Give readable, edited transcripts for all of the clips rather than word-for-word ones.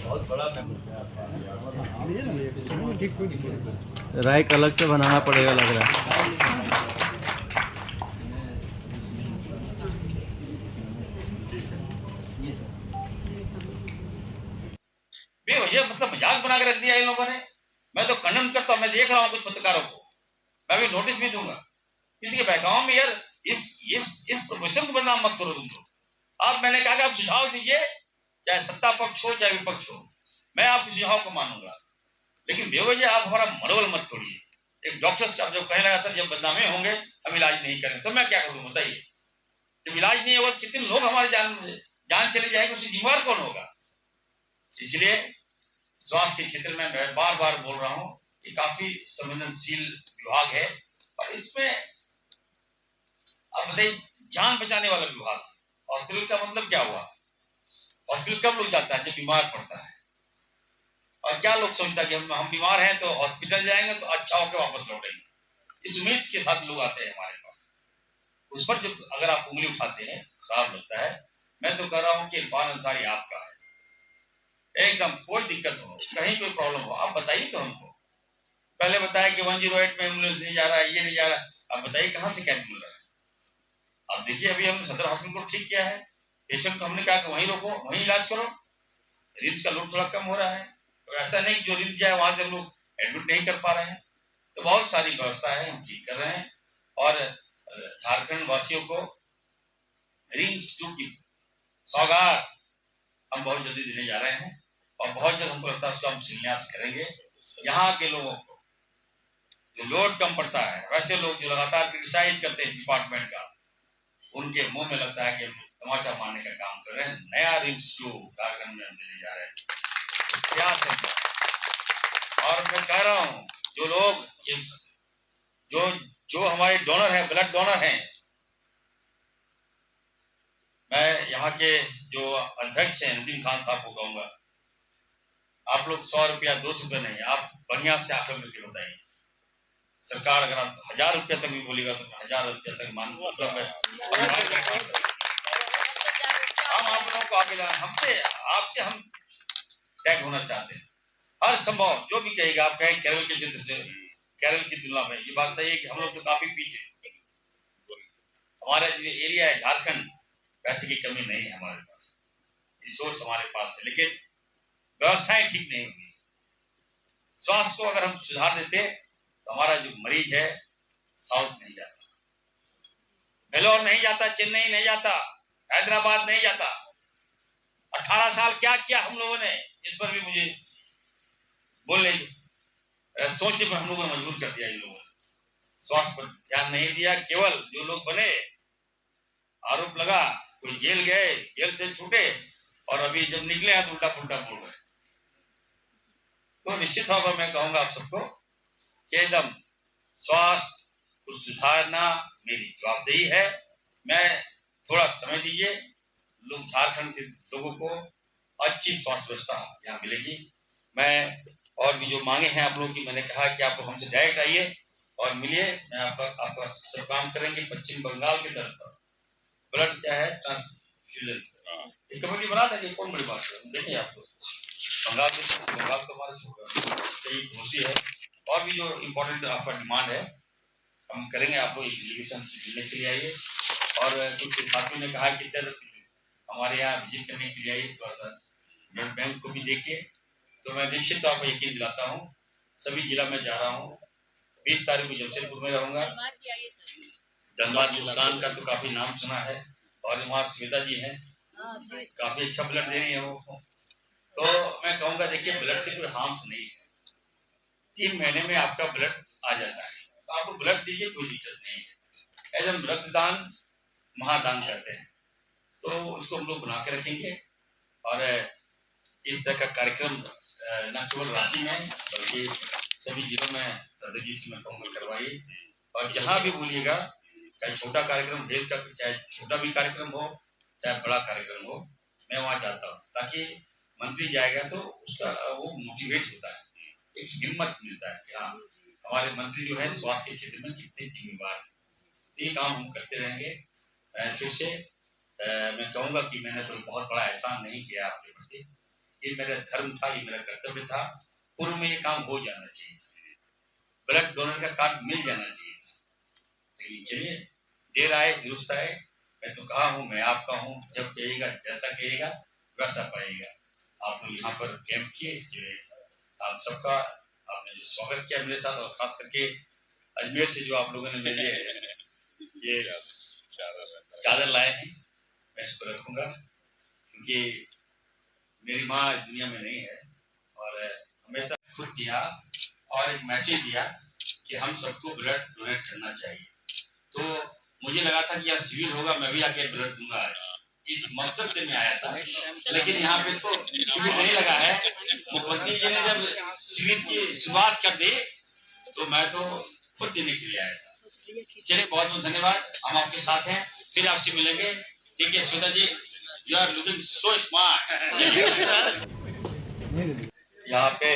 बहुत बड़ा रैक अलग से बनाना पड़ेगा लग रहा है। बेवजह मतलब मजाक बना के रख दिया इन लोगों ने। मैं तो खंडन करता हूं, मैं देख रहा हूं कुछ पत्रकारों को, मैं भी नोटिस भी दूंगा। किसी के बहकाव में यार इस प्रोफेशन को बदनाम मत करो तुम लोग। आप मैंने कहा कि आप सुझाव दीजिए, चाहे सत्ता पक्ष हो चाहे विपक्ष हो, मैं आपके सुझाव को मानूंगा, लेकिन बेवजह आप हमारा मनोबल मत तोड़िए। एक डॉक्टर का जब कहने लगा सर जब बदनामी होंगे हम इलाज नहीं करेंगे, तो मैं क्या करूं बताइए। जब इलाज नहीं होगा कितने लोग हमारे जान चले जाएंगे, उससे जिम्मेवार कौन होगा। इसलिए स्वास्थ्य के क्षेत्र में मैं बार बार बोल रहा हूं कि काफी संवेदनशील विभाग है, और इसमें आप बताइए जान बचाने वाला विभाग है। हॉस्पिटल का मतलब क्या हुआ, हॉस्पिटल कब लोग जाता है जब बीमार पड़ता है, और क्या लोग सोचता है कि हम बीमार हैं तो हॉस्पिटल जाएंगे तो अच्छा होकर वापस लौटेंगे, इस उम्मीद के साथ लोग आते हैं हमारे पास। उस पर जब अगर आप उंगली उठाते हैं तो खराब लगता है। मैं तो कह रहा हूं कि इरफान अंसारी आपका है, एकदम कोई दिक्कत हो, कहीं कोई प्रॉब्लम हो आप बताइए तो हमको। पहले बताया कि 108 में एम्बुलेंस नहीं जा रहा है, ये नहीं जा रहा, अब बताइए कहां से कैद मिल रहा है। अब देखिए अभी हमने सदर हॉस्पिटल को ठीक किया है, पेशेंट को हमने कहा कि वहीं रोको वहीं इलाज करो, रिम्स का लोड थोड़ा कम हो रहा है, तो ऐसा नहीं जो रिम्स जाए वहां से हम लोग एडमिट नहीं कर पा रहे हैं। तो बहुत सारी व्यवस्था है, हम ठीक कर रहे हैं, और झारखंड वासियों को रिम्स 2 की सौगात हम बहुत जल्दी देने जा रहे हैं, और बहुत जल्द हमको लगता है उसका हम शिलान्यास करेंगे। यहाँ के लोगों को जो लोड कम पड़ता है, वैसे लोग जो लगातार क्रिटिसाइज करते हैं डिपार्टमेंट का, उनके मुंह में लगता है कि हम तमाचा मारने का काम कर रहे हैं। नया रिम्स 2 झारखंड में हम देने जा रहे हैं, क्या समझा। और मैं कह रहा हूं जो लोग ये जो हमारे डोनर हैं, ब्लड डोनर हैं, मैं यहाँ के जो अध्यक्ष हैं नदीम खान साहब को कहूंगा, आप लोग 100 रुपया 200 रुपया नहीं, आप बढ़िया से आकलन करके बताइए। सरकार अगर आप 1000 रुपया तक भी बोलेगा तो मैं 1000 रुपया तक मान मतलब हम आप लोगों को आगे लाए, हमसे आपसे हम टैग होना चाहते हैं। हर संभव जो भी कहेगा, आप कहें केरल के चित्र से, केरल की तुलना में ये बात सही है कि हम लोग तो काफी पीछे, हमारा जो एरिया है झारखंड, पैसे की कमी नहीं है हमारे पास, रिसोर्स हमारे पास है, लेकिन व्यवस्थाएं ठीक नहीं हुई। स्वास्थ्य को अगर हम सुधार देते तो हमारा जो मरीज है साउथ नहीं जाता, बेलोर नहीं जाता, चेन्नई नहीं जाता, हैदराबाद नहीं जाता। 18 साल क्या किया हम लोगों ने, इस पर भी मुझे बोलने सोचने पर हम लोगों ने मजबूर कर दिया। इन लोगों ने स्वास्थ्य पर ध्यान नहीं दिया, केवल जो लोग बने आरोप लगा, कोई जेल गए, जेल से छूटे, और अभी जब निकले हैं तो उल्टा पुल्टा बोल रहे। तो निश्चित तौर पर मैं कहूंगा आप सबको कि एकदम स्वास्थ्य को सुधारना मेरी जवाबदेही है। मैं थोड़ा समय दीजिए, लोग झारखंड के लोगों को अच्छी स्वास्थ्य व्यवस्था यहाँ मिलेगी। मैं और भी जो मांगे हैं आप लोगों की, मैंने कहा कि आप हमसे डायरेक्ट आइए और मिलिए, मैं आपका सब काम करेंगे। पश्चिम बंगाल की तरफ पर ब्लड क्या है ट्रांसफ्यूजन एक कमेटी बना देंगे, कौन बड़ी बात है। देखिए आपको बंगाल तो हमारा सही घोषी है, और भी जो इम्पोर्टेंट आपका डिमांड है हम करेंगे। आपको इस एजुकेशन से मिलने के लिए आइए, और कुछ साथियों ने कहा कि सर हमारे यहाँ विजिट करने के लिए आइए, थोड़ा सा ब्लड बैंक को भी देखिए। तो मैं निश्चित तौर पर यकीन दिलाता हूँ, सभी जिला में जा रहा हूँ, 20 तारीख को जमशेदपुर में रहूंगा। धनबाद मुस्कान का तो काफी नाम सुना है, और वहाँ सुविधा जी है, काफी अच्छा ब्लड दे रही है वो। तो मैं कहूँगा देखिए ब्लड से कोई हार्म्स नहीं है, 3 महीने में आपका ब्लड आ जाता है, तो आप ब्लड दीजिए, कोई दिक्कत नहीं है। एज हम रक्तदान महादान कहते हैं, तो उसको हम लोग बना के रखेंगे। और इस तरह का कार्यक्रम न केवल रांची में बल्कि सभी जिलों में दादाजी से मैं कहूँगा करवाइए, और जहाँ भी बोलिएगा, चाहे छोटा कार्यक्रम हेल्थ का, चाहे छोटा भी कार्यक्रम हो चाहे बड़ा कार्यक्रम हो, मैं वहाँ जाता हूँ, ताकि मंत्री जाएगा तो उसका वो मोटिवेट होता है, एक हिम्मत मिलता है कि हाँ हमारे मंत्री जो है स्वास्थ्य के क्षेत्र में कितने जिम्मेवार हैं। तो ये काम हम करते रहेंगे। फिर से मैं कहूँगा कि मैंने कोई बहुत बड़ा एहसान नहीं किया आपके प्रति। ये मेरा धर्म था, ये मेरा कर्तव्य था। पूर्व में ये काम हो जाना चाहिए था, ब्लड डोनर का कार्ड मिल जाना चाहिए था। लेकिन चलिए, देर आए दुरुस्त आए। मैं तो कहा हूँ, मैं आपका हूँ, जब कहिएगा जैसा कहिएगा वैसा पाइएगा। आप लोग यहाँ पर कैंप किए, इसके लिए आप सबका आपने जो स्वागत किया मेरे साथ, और खास करके अजमेर से जो आप लोगों ने मेरे लिए ये चादर लाए हैं, मैं इसको रखूंगा, क्योंकि मेरी माँ इस दुनिया में नहीं है। और हमेशा खुद किया और एक मैसेज दिया कि हम सबको ब्लड डोनेट करना चाहिए। तो मुझे लगा था कि यार शिविर होगा, मैं भी आके ब्लड दूंगा, इस मकसद से मैं आया था। लेकिन यहाँ पे तो शिविर नहीं लगा है। मुख्यमंत्री जी ने जब शिविर की शुरुआत कर दी तो मैं तो खुद देने के लिए आया था। चलिए, बहुत बहुत धन्यवाद। हम आपके साथ हैं, फिर आपसे मिलेंगे। ठीक है Shweta ji, you are looking so smart. यहाँ पे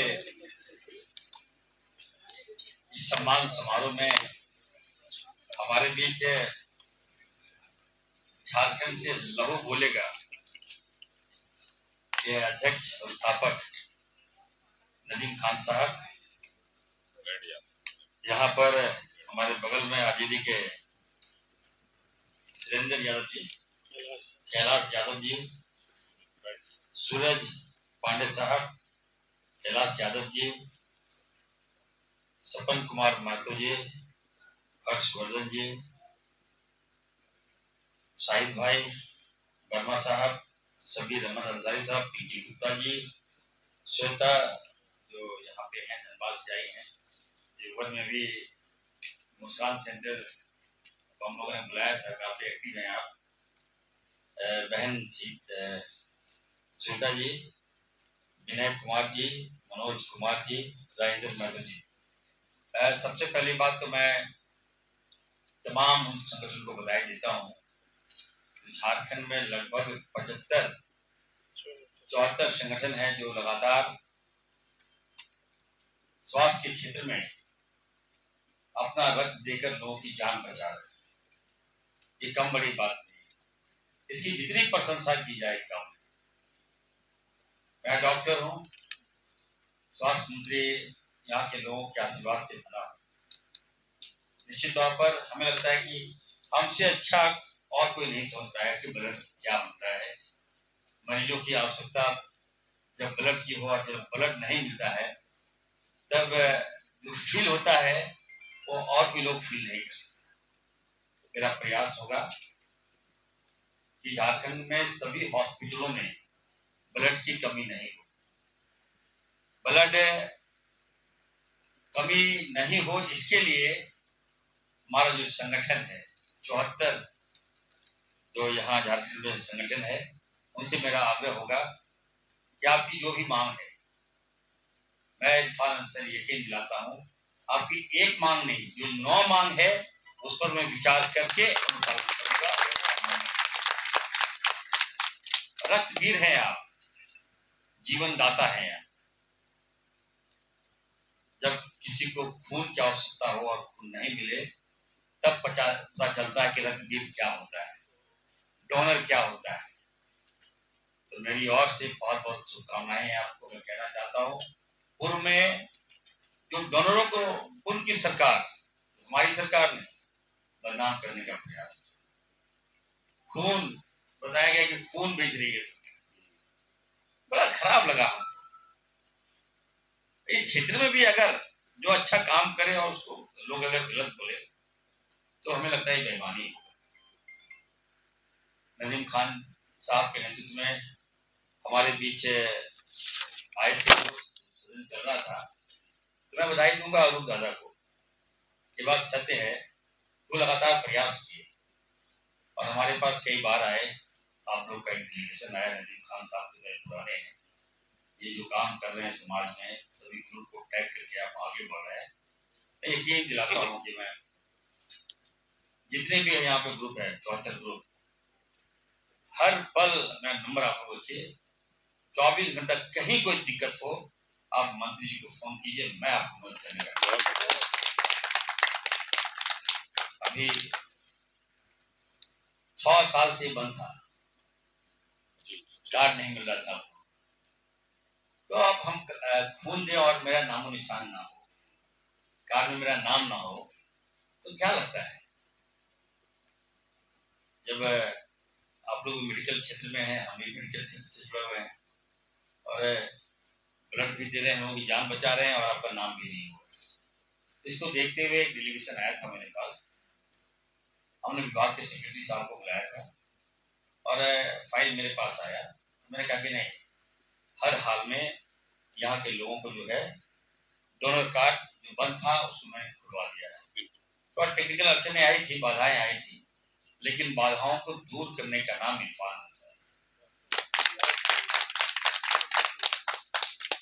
इस सम्मान समारोह में हमारे बीच झारखंड से लहू बोलेगा ये अध्यक्ष स्थापक नदीम खान साहब, यहाँ पर हमारे बगल में आरजेडी के सुरेंद्र यादव जी, कैलाश यादव जी, सूरज पांडे साहब, कैलाश यादव जी, सपन कुमार महतो जी, हर्षवर्धन जी, शाहिद भाई वर्मा साहब, सबीर अहमद अंसारी साहब, पीके गुप्ता जी, श्वेता जो यहाँ पे हैं, धनबाद से आई हैं, देवघर में भी मुस्कान सेंटर को हम लोगों ने बुलाया था, काफी एक्टिव हैं आप। बहन श्वेता जी, विनय कुमार जी, मनोज कुमार जी, राजेंद्र महतो जी। सबसे पहली बात तो मैं तमाम संगठन को बधाई देता हूँ। झारखंड में लगभग 74 संगठन है जो लगातार स्वास्थ्य के क्षेत्र में अपना रक्त देकर लोगों की जान बचा रहे हैं। ये कम बड़ी बात नहीं है, इसकी जितनी प्रशंसा की जाए कम है। मैं डॉक्टर हूँ, स्वास्थ्य मंत्री यहाँ के लोगों के आशीर्वाद से बना। निश्चित तौर पर हमें लगता है कि हमसे अच्छा और कोई नहीं समझ पाया कि ब्लड क्या होता है। मरीजों की आवश्यकता जब ब्लड की हो और जब ब्लड नहीं मिलता है तब जो फील होता है वो और भी लोग फील नहीं कर सकते। मेरा प्रयास होगा कि झारखंड में सभी हॉस्पिटलों में ब्लड की कमी नहीं हो, ब्लड कमी नहीं हो, इसके लिए हमारा जो संगठन है 74 जो यहाँ झारखंड में संगठन है, उनसे मेरा आग्रह होगा कि आपकी जो भी मांग है, मैं इरफान अंसारी यकीन दिलाता हूँ आपकी एक मांग नहीं, जो 9 मांग है उस पर मैं विचार करके रक्तवीर हैं आप, जीवन दाता हैं आप। जब किसी को खून की आवश्यकता हो और खून नहीं मिले तब पता चलता है कि रक्तवीर क्या होता है, डोनर क्या होता है। तो मेरी ओर से बहुत बहुत शुभकामनाएं आपको मैं कहना चाहता हूँ। पूर्व में जो डोनरों को उनकी सरकार, हमारी सरकार ने बदनाम करने का प्रयास, खून बताया गया कि खून बेच रही है सरकार, बड़ा खराब लगा हमको। इस क्षेत्र में भी अगर जो अच्छा काम करे और उसको लोग अगर गलत बोले तो हमें लगता है बेईमानी होगा। नदीम खान साहब के नेतृत्व में हमारे बीच आए थे, सदन चल रहा था, तो मैं बधाई दूंगा अरूप दादा को। ये बात सत्य है, वो लगातार प्रयास किए और हमारे पास कई बार आए। आप लोग का एक डेलीगेशन आया, नदीम खान साहब तो मेरे पुराने हैं, ये जो काम कर रहे हैं समाज में, सभी ग्रुप को टैग करके आप आगे बढ़ रहे हैं। मैं यकीन दिलाता हूँ कि मैं जितने भी यहाँ पे ग्रुप है, 74 ग्रुप, हर पल मैं नंबर आपको रखिए, 24 घंटा कहीं कोई दिक्कत हो आप मंत्री जी को फोन कीजिए, मैं आपको मदद करने का। अभी 6 साल से बंद था, कार्ड नहीं मिल रहा था आपको, तो अब हम खून दें और मेरा नामो निशान ना हो, कार्ड में मेरा नाम ना हो, तो क्या लगता है? जब आप लोग मेडिकल क्षेत्र में हैं, हम भी मेडिकल क्षेत्र से जुड़े हुए हैं और ब्लड भी दे रहे हैं, लोगों की जान बचा रहे हैं और आपका नाम भी नहीं हो रहा। इसको देखते हुए एक डेलीगेशन आया था मेरे पास, हमने विभाग के सेक्रेटरी साहब को बुलाया था और फाइल मेरे पास आया, तो मैंने कहा कि नहीं, हर हाल में यहाँ के लोगों को जो है डोनर कार्ड जो बंद था उसको मैंने खुलवा दिया है। तो टेक्निकल अड़चने आई थी, बाधाएं आई थी, लेकिन बाधाओं को दूर करने का नाम इरफान अंसारी है।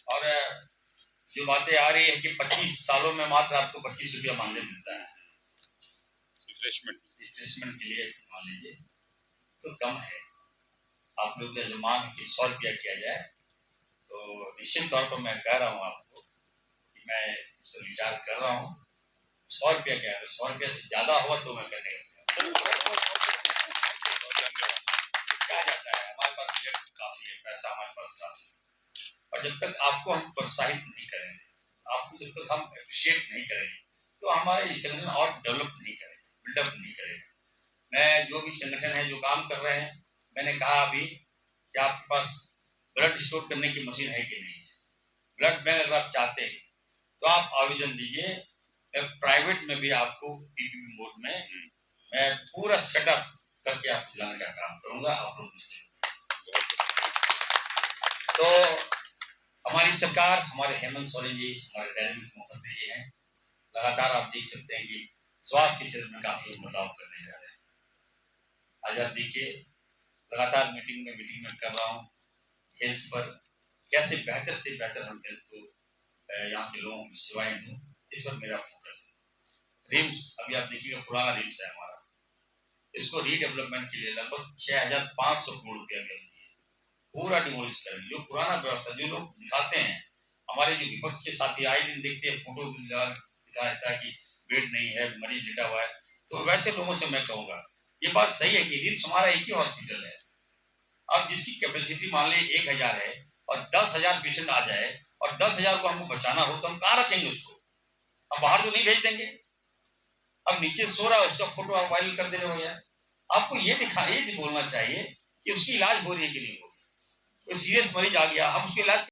और जो बातें आ रही है कि 25 सालों में मात्र आपको 25 रुपया मानदेय मिलता है रिफ्रेशमेंट के लिए, मान लीजिए, तो कम है। आप लोग का जो मांग है कि 100 रुपया किया जाए, तो निश्चित तौर पर मैं कह रहा हूँ आपको कि मैं इस पर विचार कर रहा हूँ। 100 रुपया क्या है, 100 रुपया से ज्यादा हुआ तो मैं करने लगूंगा। क्या जाता है, हमारे पास बजट काफी है, पैसा हमारे पास काफी है, और जब तक आपको हम प्रोत्साहित नहीं करेंगे, आपको जब तक हम अप्रिशिएट नहीं करेंगे, तो हमारे संगठन और डेवलप नहीं करेगा, बिल्डअप नहीं करेगा। मैं जो भी संगठन है जो काम कर रहे हैं, मैंने कहा अभी कि आपके पास ब्लड स्टोर करने की मशीन है कि नहीं है, ब्लड बैंक अगर आप चाहते हैं तो आप आवेदन दीजिए। मैं प्राइवेट में भी आपको पीपीपी मोड में मैं पूरा सेटअप करके आपको दिलाने का काम करूंगा, आप लोग मुझसे। तो हमारी सरकार, हमारे हेमंत सोरेन जी, हमारे डायनेमिक मुख्यमंत्री जी हैं, लगातार आप देख सकते हैं कि स्वास्थ्य के क्षेत्र में काफी बदलाव करने जा रहे हैं। आज आप देखिए, लगातार मीटिंग में कर रहा हूँ हेल्थ पर, कैसे बेहतर से बेहतर हम हेल्थ को यहाँ के लोगों को सेवाएं दूं, इस पर मेरा फोकस है। रिम्स, अभी आप देखिएगा पुराना रिम्स है हमारा, इसको रीडेवलपमेंट के लिए लगभग 6500 करोड़ रुपया भी दिए, पूरा डिमोलिश करेंगे। जो पुराना व्यवस्था, जो लोग दिखाते हैं, हमारे जो विपक्ष के साथी आए दिन देखते हैं, फोटो दिखा देता है कि बेड नहीं है, मरीज लेटा हुआ है, तो वैसे लोगों से मैं कहूंगा, ये बात सही है कि रिम्स हमारा एक ही हॉस्पिटल है। अब जिसकी कैपेसिटी मान ली 1000 है और 10,000 पेशेंट आ जाए और 10,000 को हमको बचाना हो, तो हम कहाँ रखेंगे उसको? हम बाहर तो नहीं भेज देंगे। अब नीचे सो रहा है, उसका फोटो आप वायरल कर दे रहे हो यार। आपको ये बोलना चाहिए कि उसकी इलाज हो रही है कि नहीं हो रही है। कोई सीरियस मरीज आ गया, हम उसके इलाज